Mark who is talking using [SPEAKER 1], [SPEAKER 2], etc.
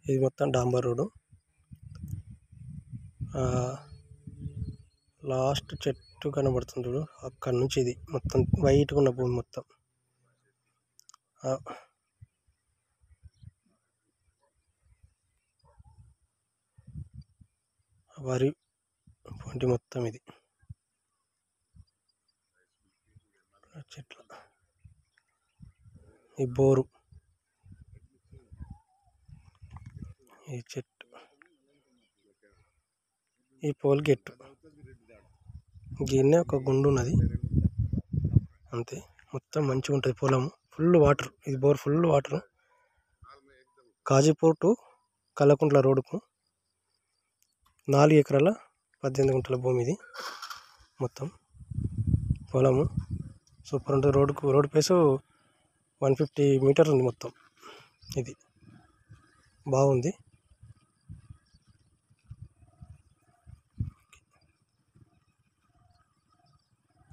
[SPEAKER 1] ఇది మొత్తం డాంబర్ road. Last చెట్టు కనబడుతుంది చూడు, అక్కడ నుంచి ఇది మొత్తం వైట్గా ఉన్న భూమి మొత్తం. వరి పొంటి మొత్తం ఇది చెట్ల. ఈ బోరు, ఈ చెట్టు, ఈ పోల్ గెట్టు, గిన్నె ఒక గుండు ఉన్నది అంతే. మొత్తం మంచిగా ఉంటుంది పొలం, ఫుల్ వాటర్. ఇది bore full water. Kazipur to Kallakuntla రోడ్డుకు 4 ఎకరాల 18 గుంటల భూమి. ఇది మొత్తం పొలము సూపర్ ఉంటుంది. రోడ్డు ప్లేసు 150 మీటర్ ఉంది మొత్తం. ఇది బాగుంది.